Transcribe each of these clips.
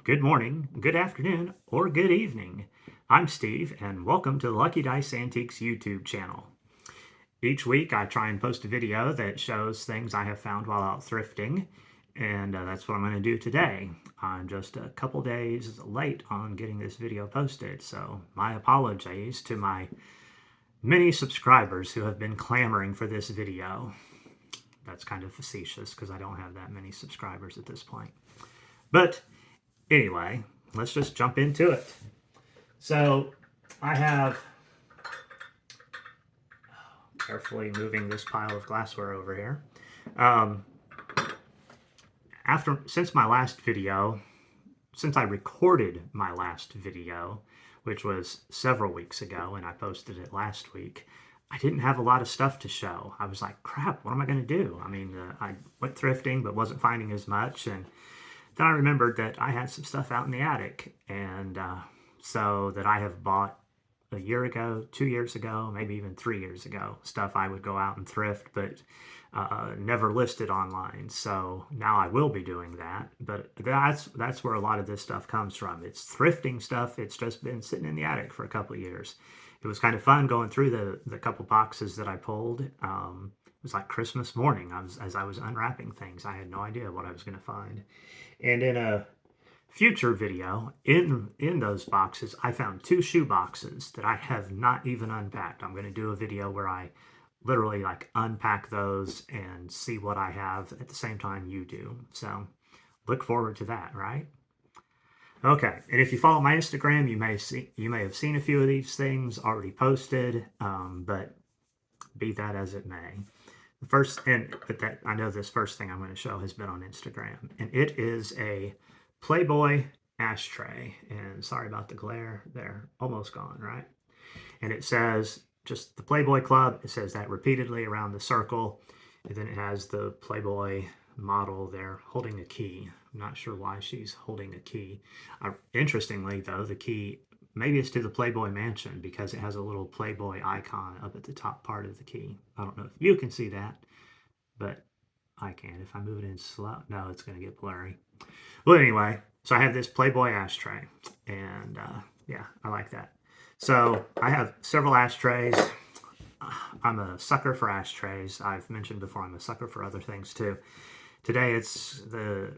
Good morning, good afternoon, or good evening. I'm Steve, and welcome to the Lucky Dice Antiques YouTube channel. Each week, I try and post a video that shows things I have found while out thrifting, and that's what I'm going to do today. I'm just a couple days late on getting this video posted, so my apologies to my many subscribers who have been clamoring for this video. That's kind of facetious because I don't have that many subscribers at this point. But anyway, let's just jump into it. So I have, carefully moving this pile of glassware over here. Since my last video, since I recorded my last video, which was several weeks ago, and I posted it last week, I didn't have a lot of stuff to show. I was like, crap, what am I going to do? I mean, I went thrifting, but wasn't finding as much, and then I remembered that I had some stuff out in the attic, and so that I have bought a year ago, 2 years ago, maybe even 3 years ago, stuff I would go out and thrift, but never listed online. So now I will be doing that, but that's where a lot of this stuff comes from. It's thrifting stuff. It's just been sitting in the attic for a couple of years. It was kind of fun going through the couple boxes that I pulled. It was like Christmas morning. As I was unwrapping things, I had no idea what I was going to find. And in a future video, in those boxes, I found 2 shoe boxes that I have not even unpacked. I'm going to do a video where I literally like unpack those and see what I have at the same time you do. So look forward to that, right? Okay, and if you follow my Instagram, you may have seen a few of these things already posted, but be that as it may. I know this first thing I'm going to show has been on Instagram, and it is a Playboy ashtray. And sorry about the glare, they're almost gone, right? And it says just the Playboy Club. It says that repeatedly around the circle, and then it has the Playboy model there holding a key. I'm not sure why she's holding a key. Interestingly, though, the key, maybe it's to the Playboy Mansion because it has a little Playboy icon up at the top part of the key. I don't know if you can see that, but I can. If I move it in slow, no, it's going to get blurry. Well, anyway, so I have this Playboy ashtray, and yeah, I like that. So I have several ashtrays. I'm a sucker for ashtrays. I've mentioned before I'm a sucker for other things too. Today it's the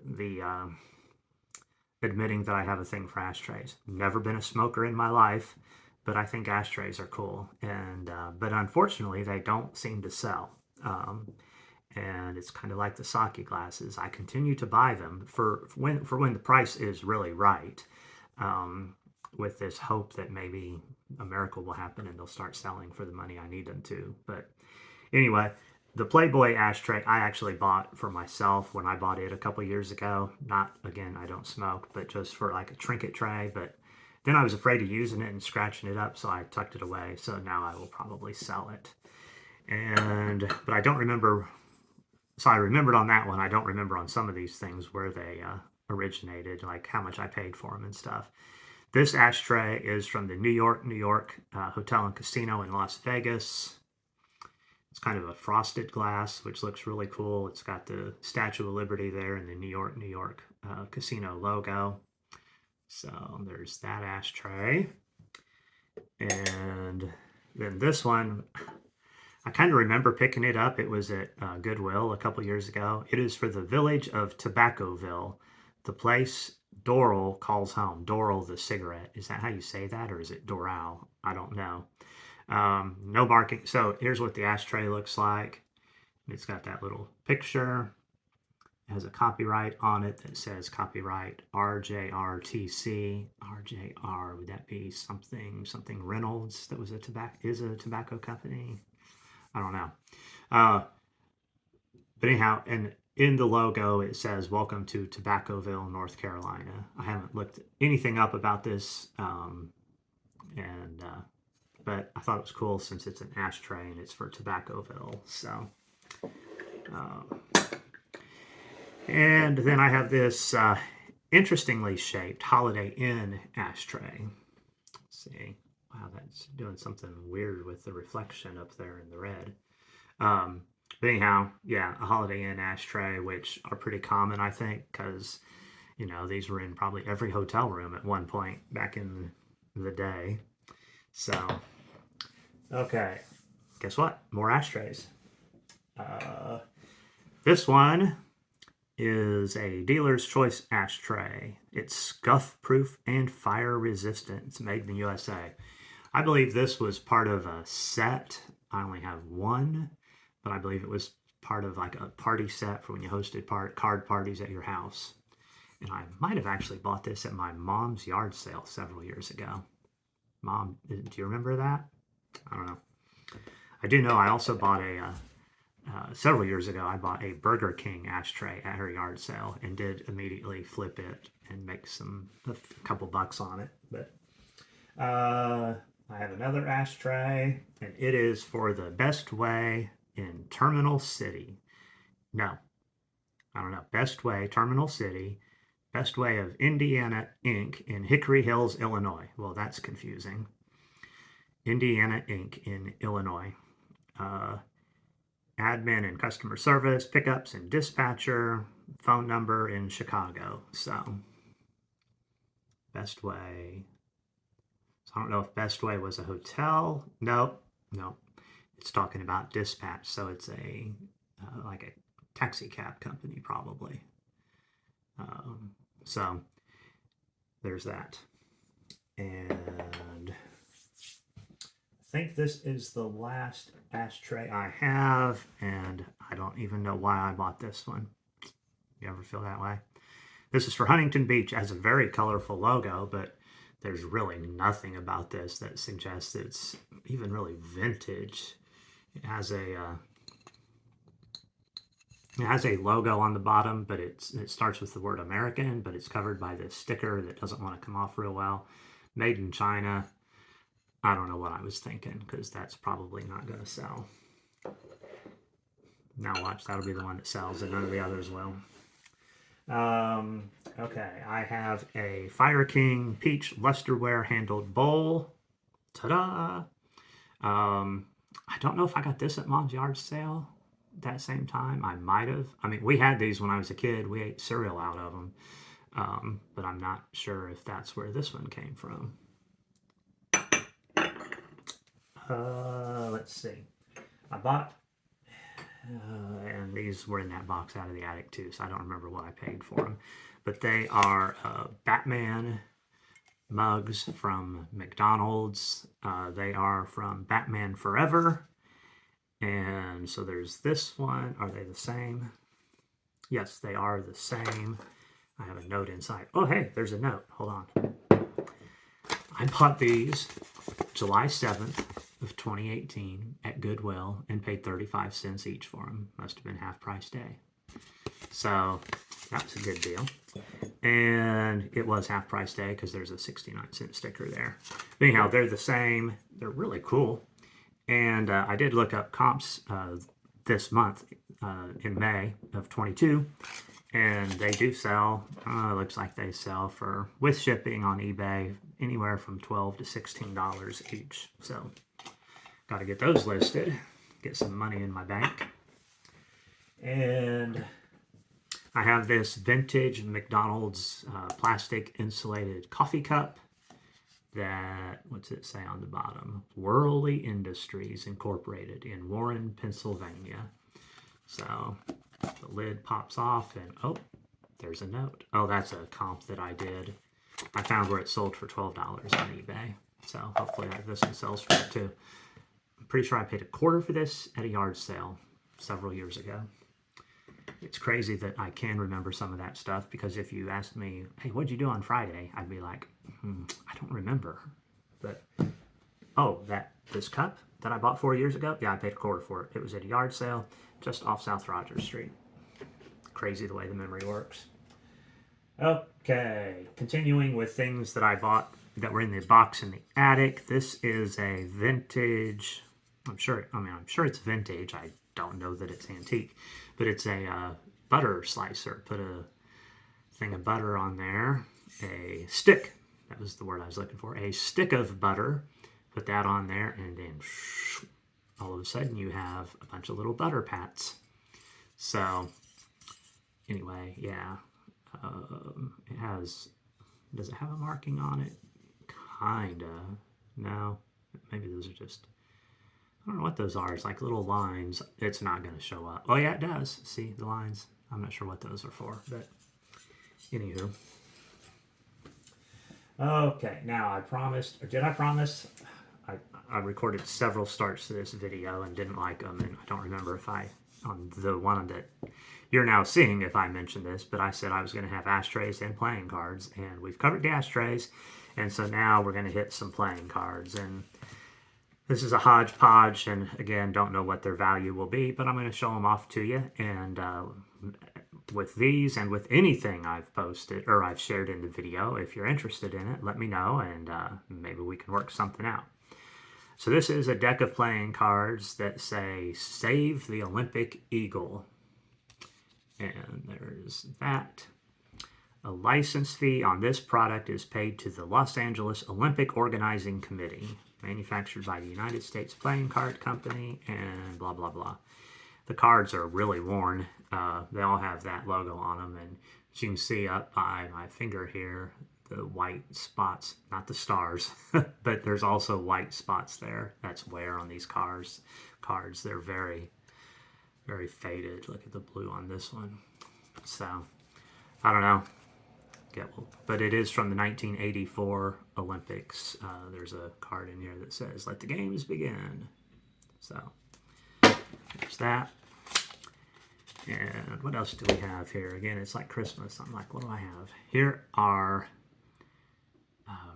admitting that I have a thing for ashtrays. Never been a smoker in my life, but I think ashtrays are cool. And but unfortunately, they don't seem to sell. And it's kind of like the sake glasses. I continue to buy them for when the price is really right, with this hope that maybe a miracle will happen and they'll start selling for the money I need them to. But anyway, the Playboy ashtray I actually bought for myself when I bought it a couple years ago. Not, again, I don't smoke, but just for like a trinket tray. But then I was afraid of using it and scratching it up, so I tucked it away. So now I will probably sell it. But I don't remember. So I remembered on that one. I don't remember on some of these things where they originated, like how much I paid for them and stuff. This ashtray is from the New York Hotel and Casino in Las Vegas. It's kind of a frosted glass, which looks really cool. It's got the Statue of Liberty there and the New York Casino logo. So there's that ashtray. And then this one, I kind of remember picking it up. It was at Goodwill a couple years ago. It is for the village of Tobaccoville, the place Doral calls home. Doral the cigarette. Is that how you say that, or is it Doral? I don't know. No marking. So here's what the ashtray looks like. It's got that little picture. It has a copyright on it that says copyright RJRTC. RJR, would that be something Reynolds that was a tobacco company? I don't know. But anyhow, and in the logo, it says, "Welcome to Tobaccoville, North Carolina." I haven't looked anything up about this, but I thought it was cool since it's an ashtray and it's for Tobaccoville. So, and then I have this interestingly shaped Holiday Inn ashtray. Let's see. Wow, that's doing something weird with the reflection up there in the red. But anyhow, yeah, a Holiday Inn ashtray, which are pretty common, I think, because You know, these were in probably every hotel room at one point back in the day. So, okay. Guess what? More ashtrays. This one is a dealer's choice ashtray. It's scuff proof and fire resistant. It's made in the USA. I believe this was part of a set. I only have one, but I believe it was part of like a party set for when you hosted card parties at your house. And I might have actually bought this at my mom's yard sale several years ago. Mom, do you remember that? I don't know. I do know I also bought several years ago, I bought a Burger King ashtray at her yard sale and did immediately flip it and make a couple bucks on it. But I have another ashtray, and it is for the Best Way in Terminal City. No, I don't know. Best Way, Terminal City. Best Way of Indiana Inc. in Hickory Hills, Illinois. Well, that's confusing. Indiana Inc. in Illinois. Admin and customer service, pickups and dispatcher, phone number in Chicago. So, Best Way. So I don't know if Best Way was a hotel. Nope. It's talking about dispatch. So it's like a taxi cab company probably. So there's that. And I think this is the last ashtray I have, and I don't even know why I bought this one. You ever feel that way? This is for Huntington Beach. It has a very colorful logo, but there's really nothing about this that suggests it's even really vintage. It has a logo on the bottom, but it starts with the word American, but it's covered by this sticker that doesn't want to come off real well. Made in China. I don't know what I was thinking, because that's probably not going to sell. Now watch, that'll be the one that sells, and none of the others will. Okay, I have a Fire King Peach Lusterware handled bowl. Ta-da! I don't know if I got this at Mom's yard sale that same time. I might have. I mean, we had these when I was a kid. We ate cereal out of them. But I'm not sure if that's where this one came from. Let's see. I bought, and these were in that box out of the attic too, so I don't remember what I paid for them. But they are Batman mugs from McDonald's. They are from Batman Forever. And so there's this one. Are they the same? Yes, they are the same. I have a note inside. Oh, hey, there's a note. Hold on. I bought these July 7th of 2018 at Goodwill and paid 35 cents each for them. Must have been half price day. So that was a good deal. And it was half price day because there's a 69-cent sticker there. But anyhow, they're the same. They're really cool. And I did look up comps this month in May of 22, and they do sell, looks like they sell for, with shipping on eBay, anywhere from $12 to $16 each. So got to get those listed, get some money in my bank. And I have this vintage McDonald's plastic insulated coffee cup. That, what's it say on the bottom? Worley Industries Incorporated in Warren, Pennsylvania. So the lid pops off and, oh, there's a note. Oh, that's a comp that I did. I found where it sold for $12 on eBay. So hopefully this one sells for it too. I'm pretty sure I paid $1/4 for this at a yard sale several years ago. It's crazy that I can remember some of that stuff, because if you asked me, hey, what'd you do on Friday? I'd be like, I don't remember. But, oh, this cup that I bought 4 years ago, yeah, I paid $1/4 for it. It was at a yard sale just off South Rogers Street. Crazy the way the memory works. Okay, continuing with things that I bought that were in the box in the attic. This is a vintage, I'm sure it's vintage. I don't know that it's antique, but it's a butter slicer. Put a thing of butter on there, a stick, that was the word I was looking for, a stick of butter. Put that on there, and then all of a sudden you have a bunch of little butter pats. So anyway, yeah, It has, does it have a marking on it? Kinda. No, maybe those are just, I don't know what those are. It's like little lines. It's not going to show up. Oh yeah, it does. See the lines? I'm not sure what those are for, but anywho. Okay, now I promised, or did I promise? I recorded several starts to this video and didn't like them, and I don't remember if I, on the one that you're now seeing, if I mentioned this, but I said I was going to have ashtrays and playing cards, and we've covered the ashtrays, and so now we're going to hit some playing cards, and this is a hodgepodge, and again, don't know what their value will be, but I'm going to show them off to you, and with these and with anything I've posted or I've shared in the video, if you're interested in it, let me know, and maybe we can work something out. So this is a deck of playing cards that say, Save the Olympic Eagle. And there's that. A license fee on this product is paid to the Los Angeles Olympic Organizing Committee, manufactured by the United States Playing Card Company, and blah, blah, blah. The cards are really worn. They all have that logo on them, and as you can see up by my finger here, the white spots, not the stars, but there's also white spots there. That's wear on these cards. They're very, very faded. Look at the blue on this one. So, I don't know. But it is from the 1984 Olympics. There's a card in here that says, Let the games begin. So, there's that. And what else do we have here? Again, it's like Christmas. I'm like, what do I have? Here are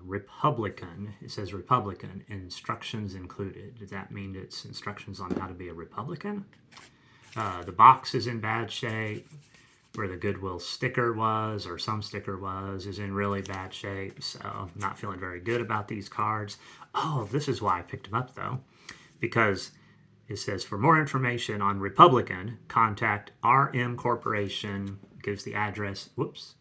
Republican. It says Republican, instructions included. Does that mean it's instructions on how to be a Republican? The box is in bad shape. Where the Goodwill sticker was, or some sticker was, is in really bad shape. So I'm not feeling very good about these cards. Oh, this is why I picked them up, though. Because it says, for more information on Republican, contact RM Corporation. Gives the address. Whoops.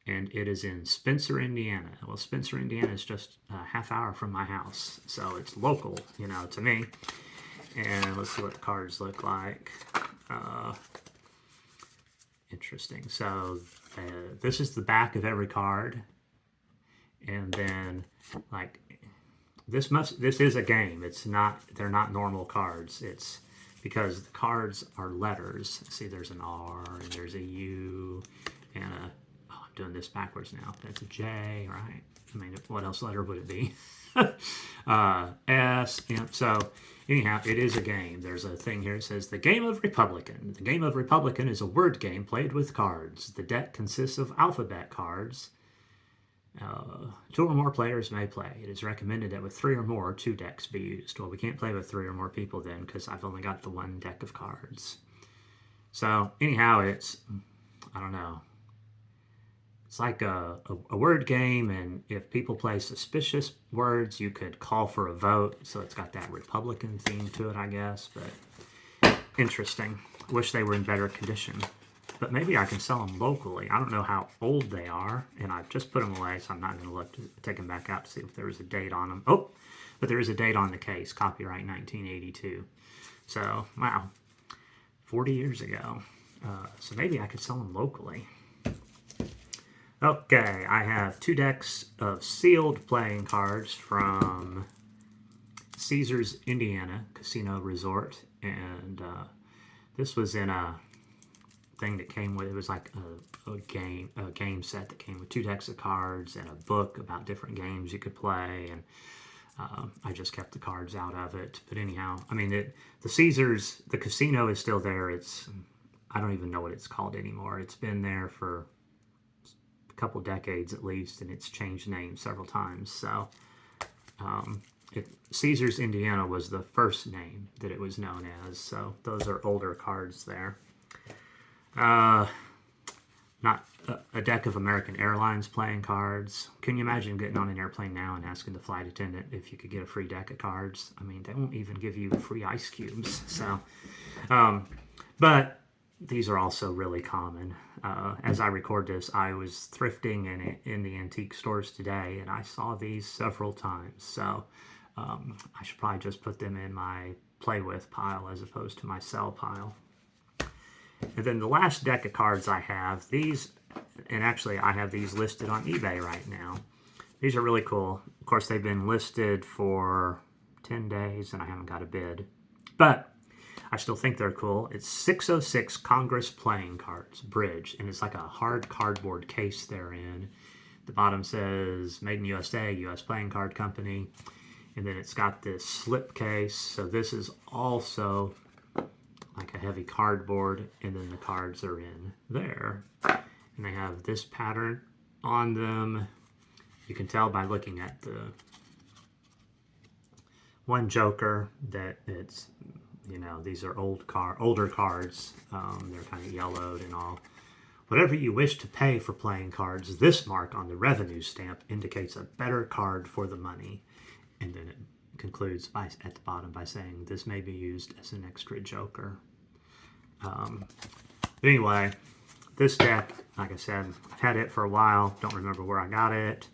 And it is in Spencer, Indiana. Well, Spencer, Indiana is just a half hour from my house. So it's local, you know, to me. And let's see what the cards look like. Interesting. So this is the back of every card. And then, like, this is a game. It's not, they're not normal cards. It's because the cards are letters. See, there's an R, and there's a U, and a, oh, I'm doing this backwards now. That's a J, right? I mean, what else letter would it be? S, and so anyhow, it is a game. There's a thing here that says, the game of Republican. The game of Republican is a word game played with cards. The deck consists of alphabet cards. 2 or more players may play. It is recommended that with 3 or more, 2 decks be used. Well, we can't play with 3 or more people then, because I've only got the 1 deck of cards. So anyhow, it's, I don't know. It's like a word game, and if people play suspicious words, you could call for a vote. So it's got that Republican theme to it, I guess. But interesting. Wish they were in better condition. But maybe I can sell them locally. I don't know how old they are, and I've just put them away, so I'm not going to look to take them back out to see if there was a date on them. Oh, but there is a date on the case. Copyright 1982. So, wow. 40 years ago. So maybe I could sell them locally. Okay, I have 2 decks of sealed playing cards from Caesars, Indiana Casino Resort, and this was in a thing that came with, it was like a game set that came with 2 decks of cards and a book about different games you could play, and I just kept the cards out of it. But anyhow, I mean, the Caesars, the casino is still there. It's, I don't even know what it's called anymore. It's been there for couple decades at least, and it's changed names several times. So Caesars, Indiana was the first name that it was known as. So those are older cards there. Not a deck of American Airlines playing cards. Can you imagine getting on an airplane now and asking the flight attendant if you could get a free deck of cards? I mean, they won't even give you free ice cubes. So, but these are also really common. As I record this, I was thrifting in the antique stores today, and I saw these several times. So I should probably just put them in my play with pile as opposed to my sell pile. And then the last deck of cards I have, these And actually, I have these listed on eBay right now. These are really cool. Of course, they've been listed for 10 days, and I haven't got a bid. But I still think they're cool. It's 606 Congress playing cards, bridge, and it's like a hard cardboard case they're in. The bottom says Made in USA, U.S. Playing Card Company. And then it's got this slip case. So this is also like a heavy cardboard, and then the cards are in there. And they have this pattern on them. You can tell by looking at the one joker that it's, you know, these are older cards. They're kind of yellowed and all. Whatever you wish to pay for playing cards, this mark on the revenue stamp indicates a better card for the money. And then it concludes at the bottom by saying this may be used as an extra joker. But anyway, this deck, like I said, I've had it for a while. Don't remember where I got it,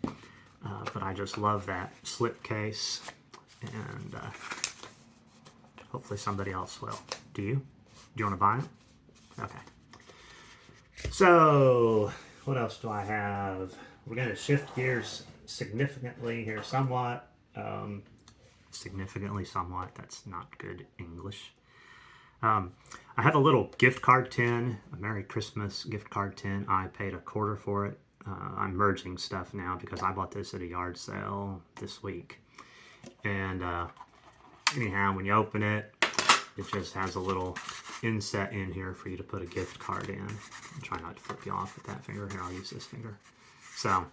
but I just love that slip case, and hopefully somebody else will. Do you? Do you want to buy it? Okay. So, what else do I have? We're going to shift gears significantly here somewhat. Significantly somewhat, that's not good English. I have a little gift card tin, a Merry Christmas gift card tin. I paid $0.25 for it. I'm merging stuff now because I bought this at a yard sale this week. And anyhow, when you open it, it just has a little inset in here for you to put a gift card in. I'll try not to flip you off with that finger. Here, I'll use this finger. So,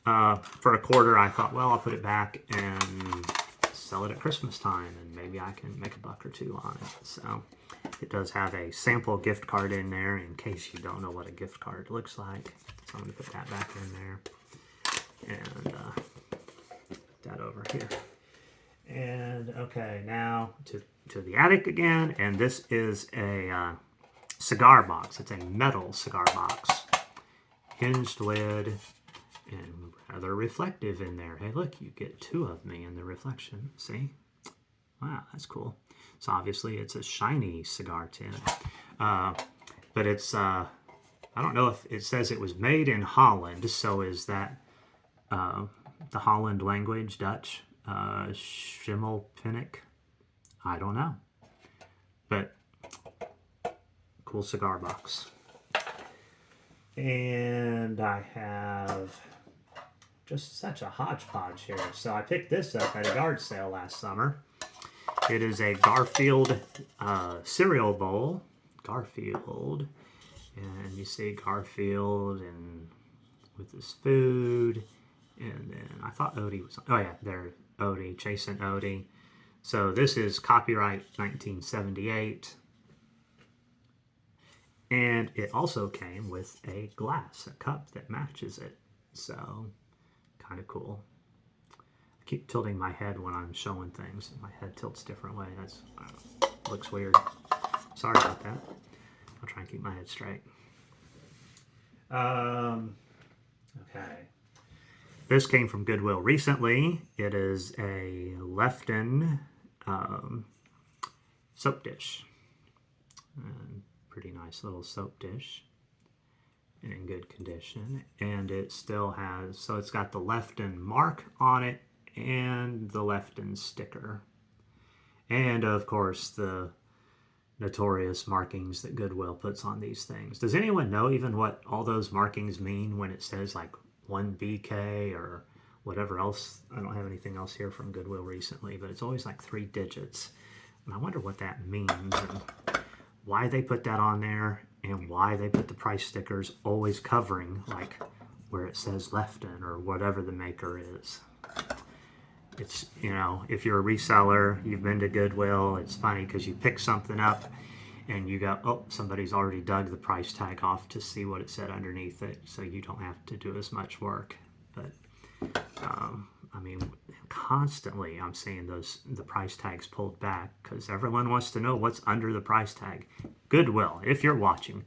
for $0.25, I thought, well, I'll put it back and sell it at Christmas time, and maybe I can make $1 or $2 on it. So, it does have a sample gift card in there in case you don't know what a gift card looks like. So, I'm going to put that back in there. And put that over here. And, okay, now to the attic again, and this is a cigar box. It's a metal cigar box. Hinged lid, and rather reflective in there. Hey, look, you get two of me in the reflection. See? Wow, that's cool. So obviously it's a shiny cigar tin. But it's, I don't know if it says it was made in Holland, so is that the Holland language, Dutch? Schimmelpenninck? I don't know. But cool cigar box. And I have just such a hodgepodge here. So I picked this up at a yard sale last summer. It is a Garfield cereal bowl. Garfield. And you see Garfield and with his food. And then I thought Odie was, oh yeah, there, Odie, Chasing Odie. So this is copyright 1978. And it also came with a glass, a cup that matches it. So, kind of cool. I keep tilting my head when I'm showing things. My head tilts a different way. That's looks weird. Sorry about that. I'll try and keep my head straight. Okay. This came from Goodwill recently. It is a Lefton soap dish. Pretty nice little soap dish in good condition, and it still has, so it's got the Lefton mark on it and the Lefton sticker, and of course the notorious markings that Goodwill puts on these things. Does anyone know even what all those markings mean when it says like 1BK or whatever else? I don't have anything else here from Goodwill recently, but it's always like 3 digits, and I wonder what that means and why they put that on there, and why they put the price stickers always covering like where it says Lefton or whatever the maker is. It's, you know, if you're a reseller, you've been to Goodwill, it's funny because you pick something up and you go, oh, somebody's already dug the price tag off to see what it said underneath it, so you don't have to do as much work. But I mean, constantly I'm seeing the price tags pulled back because everyone wants to know what's under the price tag. Goodwill, if you're watching,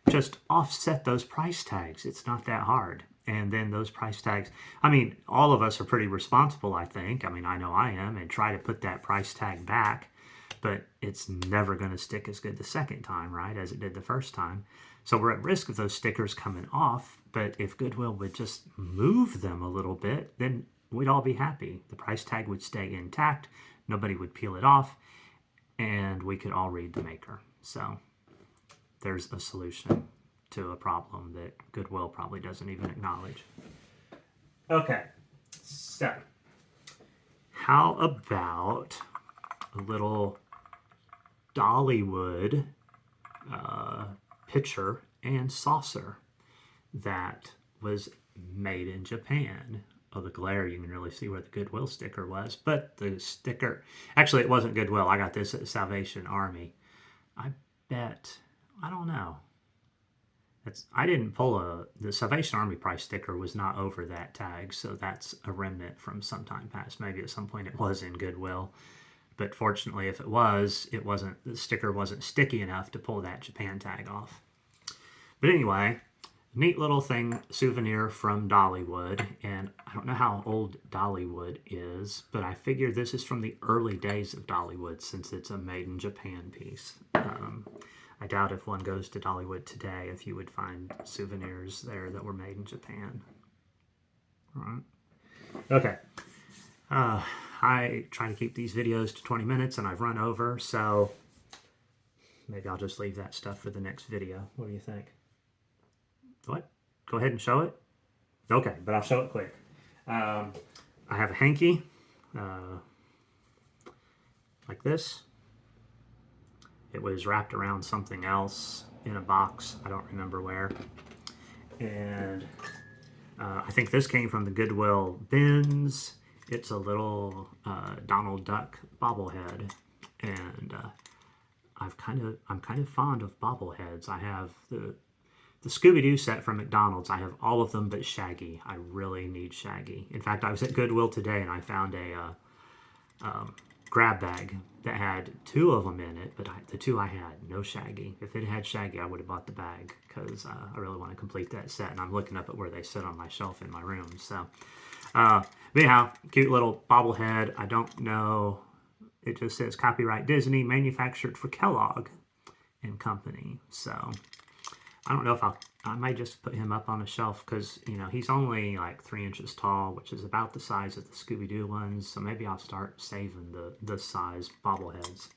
just offset those price tags. It's not that hard. And then those price tags, I mean, all of us are pretty responsible, I think. I mean, I know I am, and try to put that price tag back, but it's never going to stick as good the second time, right, as it did the first time. So we're at risk of those stickers coming off, But if Goodwill would just move them a little bit, then we'd all be happy. The price tag would stay intact. Nobody would peel it off. And we could all read the maker. So there's a solution to a problem that Goodwill probably doesn't even acknowledge. Okay, so how about a little Dollywood pitcher and saucer that was made in Japan? Oh, the glare, you can really see where the Goodwill sticker was. But the sticker, actually it wasn't Goodwill. I got this at Salvation Army. I bet, I don't know. I didn't pull the Salvation Army price sticker was not over that tag, so that's a remnant from some time past. Maybe at some point it was in Goodwill, but fortunately if it was, the sticker wasn't sticky enough to pull that Japan tag off. But anyway, neat little thing, souvenir from Dollywood, and I don't know how old Dollywood is, but I figure this is from the early days of Dollywood since it's a made in Japan piece. I doubt if one goes to Dollywood today if you would find souvenirs there that were made in Japan. All right. Okay. I try to keep these videos to 20 minutes and I've run over, so maybe I'll just leave that stuff for the next video. What do you think? What? Go ahead and show it? Okay, but I'll show it quick. I have a hanky like this. It was wrapped around something else in a box. I don't remember where. And I think this came from the Goodwill bins. It's a little Donald Duck bobblehead. And I'm kind of fond of bobbleheads. I have the Scooby-Doo set from McDonald's. I have all of them but Shaggy. I really need Shaggy. In fact, I was at Goodwill today and I found a grab bag that had 2 of them in it, but the 2 I had, no Shaggy. If it had Shaggy, I would have bought the bag because I really want to complete that set, and I'm looking up at where they sit on my shelf in my room. So, but anyhow, cute little bobblehead. I don't know. It just says copyright Disney, manufactured for Kellogg and Company. So I don't know if I might just put him up on a shelf because, you know, he's only like 3 inches tall, which is about the size of the Scooby-Doo ones. So maybe I'll start saving the size bobbleheads.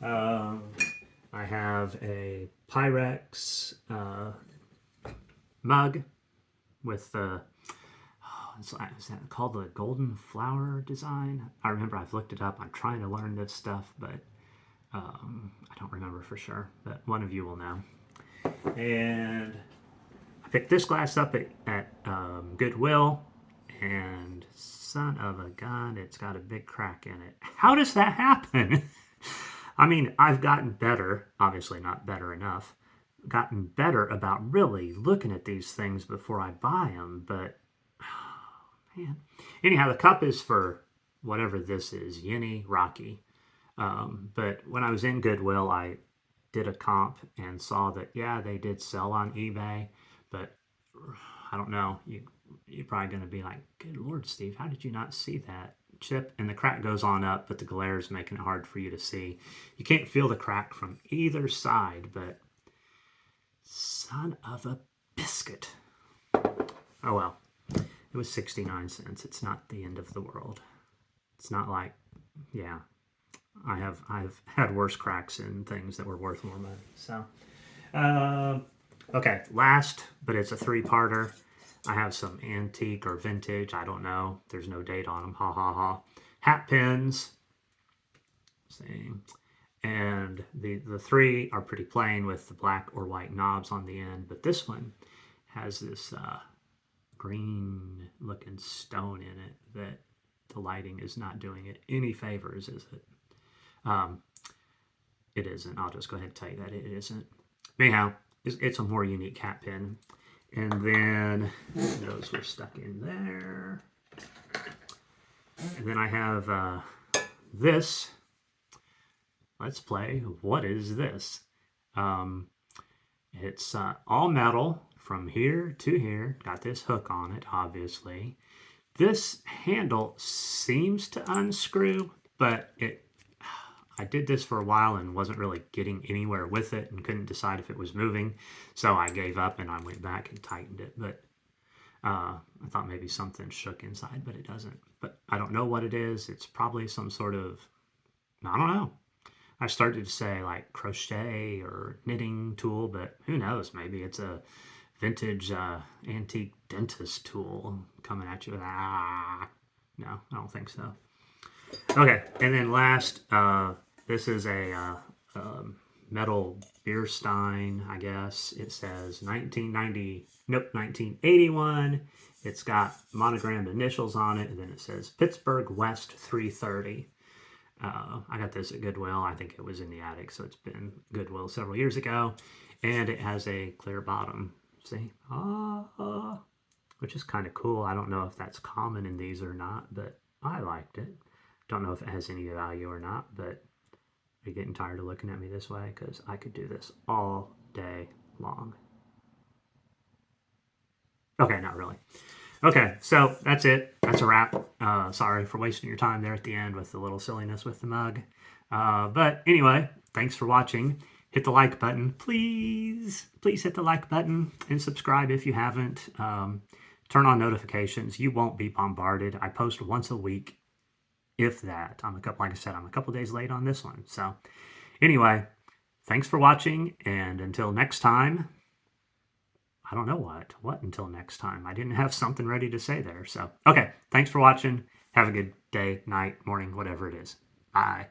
I have a Pyrex mug with the, is that called the golden flower design? I remember I've looked it up. I'm trying to learn this stuff, but I don't remember for sure. But one of you will know. And I picked this glass up at Goodwill, and son of a gun, it's got a big crack in it. How does that happen? I mean, I've gotten better, obviously not better enough, gotten better about really looking at these things before I buy them, but, oh, man. Anyhow, the cup is for whatever this is, Yenny Rocky. But when I was in Goodwill, I did a comp and saw that, yeah, they did sell on eBay, but I don't know. You're probably going to be like, good Lord, Steve, how did you not see that chip? And the crack goes on up, but the glare is making it hard for you to see. You can't feel the crack from either side, but son of a biscuit. Oh, well, it was 69 cents. It's not the end of the world. It's not like, yeah. I've had worse cracks in things that were worth more money. So, okay, last, but it's a 3-parter. I have some antique or vintage. I don't know. There's no date on them. Ha ha ha. Hat pins. See, and the 3 are pretty plain with the black or white knobs on the end. But this one has this green-looking stone in it that the lighting is not doing it any favors, is it? It isn't. I'll just go ahead and tell you that it isn't. Anyhow, it's a more unique hat pin. And then those were stuck in there. And then I have this. Let's play. What is this? It's all metal from here to here. Got this hook on it, obviously. This handle seems to unscrew, but I did this for a while and wasn't really getting anywhere with it and couldn't decide if it was moving. So I gave up and I went back and tightened it. But I thought maybe something shook inside, but it doesn't. But I don't know what it is. It's probably some sort of, I don't know. I started to say like crochet or knitting tool, but who knows? Maybe it's a vintage antique dentist tool coming at you. No, I don't think so. Okay, and then last, this is a metal beer stein, I guess. It says 1990, nope, 1981. It's got monogrammed initials on it, and then it says Pittsburgh West 330. I got this at Goodwill. I think it was in the attic, so it's been Goodwill several years ago. And it has a clear bottom. See? Which is kind of cool. I don't know if that's common in these or not, but I liked it. Don't know if it has any value or not, but are you getting tired of looking at me this way? Because I could do this all day long. Okay, not really. Okay, so that's it. That's a wrap. Sorry for wasting your time there at the end with the little silliness with the mug. But anyway, thanks for watching. Hit the like button. Please hit the like button and subscribe if you haven't. Turn on notifications. You won't be bombarded. I post once a week, if that. Like I said, I'm a couple days late on this one. So anyway, thanks for watching, and until next time, I don't know what until next time. I didn't have something ready to say there. So, okay, thanks for watching. Have a good day, night, morning, whatever it is. Bye.